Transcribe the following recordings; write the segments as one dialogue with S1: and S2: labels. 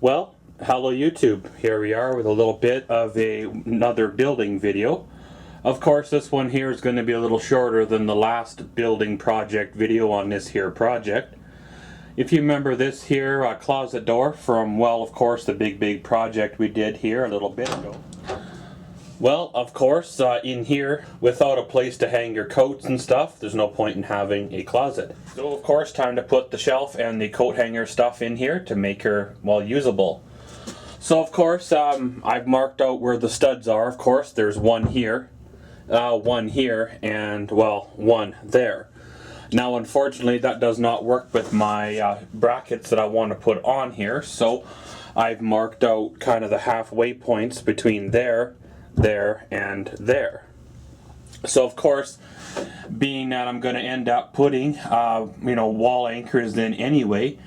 S1: Well, hello YouTube. Here we are with a little bit of another building video. Of course, this one here is going to be a little shorter than the last building project video on this here project. If you remember this here closet door from, well, of course, the big project we did here a little bit ago. Well, of course, in here, without a place to hang your coats and stuff, there's no point in having a closet. So, of course, time to put the shelf and the coat hanger stuff in here to make her, well, usable. So, of course, I've marked out where the studs are. Of course, there's one here, and, well, one there. Now, unfortunately, that does not work with my brackets that I want to put on here, so I've marked out kind of the halfway points between there, and there. So, of course, being that I'm going to end up putting, wall anchors in anyway,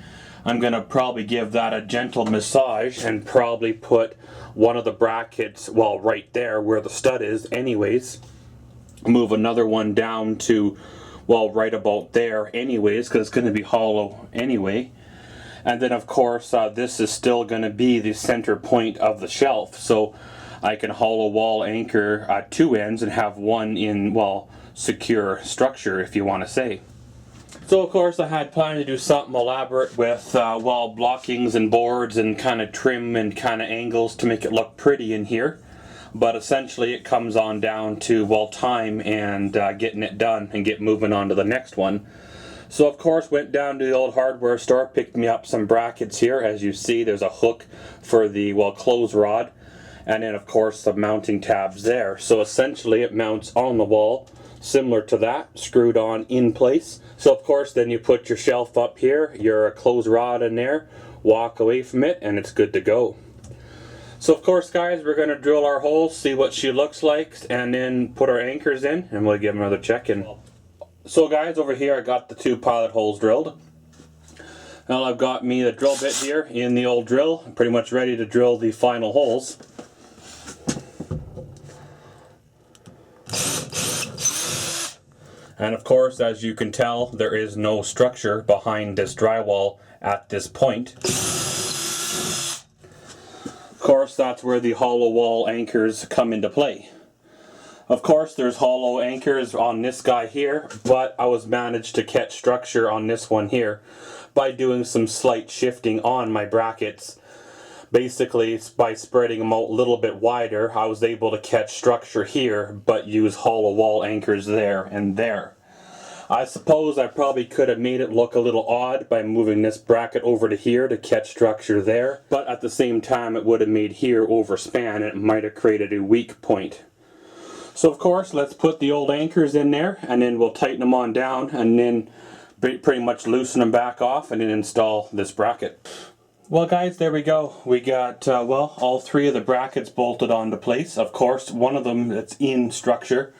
S1: I'm going to probably give that a gentle massage and probably put one of the brackets, well, right there where the stud is anyways. Move another one down to, well, right about there anyways, because it's going to be hollow anyway. And then, of course, this is still going to be the center point of the shelf. So I can hollow wall anchor at two ends and have one in, well, secure structure, if you want to say. So, of course, I had planned to do something elaborate with wall blockings and boards and kind of trim and kind of angles to make it look pretty in here. But essentially it comes on down to, well, time and getting it done and get moving on to the next one. So, of course, went down to the old hardware store, picked me up some brackets here. As you see, there's a hook for the, well, clothes rod. And then, of course, the mounting tabs there. So essentially it mounts on the wall, similar to that, screwed on in place. So, of course, then you put your shelf up here, your clothes rod in there, walk away from it, and it's good to go. So, of course, guys, we're going to drill our holes, see what she looks like, and then put our anchors in, and we'll give them another check-in. So, guys, over here I got the two pilot holes drilled. Now I've got me the drill bit here in the old drill, pretty much ready to drill the final holes. And of course, as you can tell, there is no structure behind this drywall at this point. Of course, that's where the hollow wall anchors come into play. Of course, there's hollow anchors on this guy here, but I was managed to catch structure on this one here by doing some slight shifting on my brackets. Basically, by spreading them out a little bit wider, I was able to catch structure here, but use hollow wall anchors there and there. I suppose I probably could have made it look a little odd by moving this bracket over to here to catch structure there, but at the same time it would have made here overspan and it might have created a weak point. So, of course, let's put the old anchors in there, and then we'll tighten them on down, and then pretty much loosen them back off, and then install this bracket. Well, guys, there we go. We got, well, all three of the brackets bolted onto place. Of course, one of them that's in structure.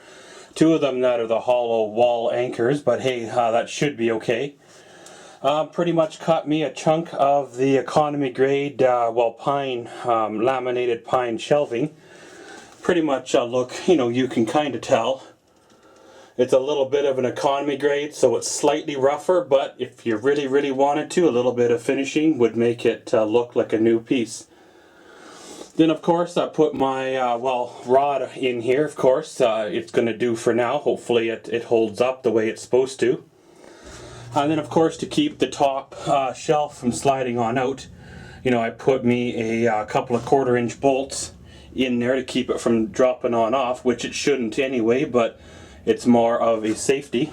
S1: Two of them that are the hollow wall anchors, but hey, that should be okay. Pretty much cut me a chunk of the economy grade, well, pine, laminated pine shelving. Pretty much look, you can kind of tell. It's a little bit of an economy grade, so it's slightly rougher, but if you really wanted to, a little bit of finishing would make it look like a new piece. Then, of course, I put my, rod in here, of course. It's going to do for now. Hopefully it holds up the way it's supposed to. And then, of course, to keep the top shelf from sliding on out, I put me a couple of 1/4 inch bolts in there to keep it from dropping on off, which it shouldn't anyway, but it's more of a safety.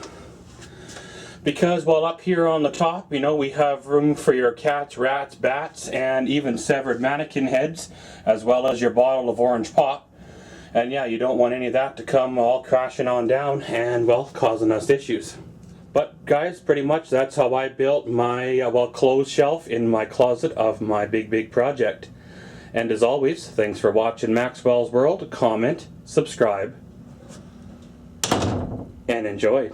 S1: Because, well, up here on the top, we have room for your cats, rats, bats, and even severed mannequin heads, as well as your bottle of orange pop. And yeah, you don't want any of that to come all crashing on down and, well, causing us issues. But guys, pretty much that's how I built my, clothes shelf in my closet of my big project. And as always, thanks for watching Maxwell's World. Comment, subscribe, and enjoy.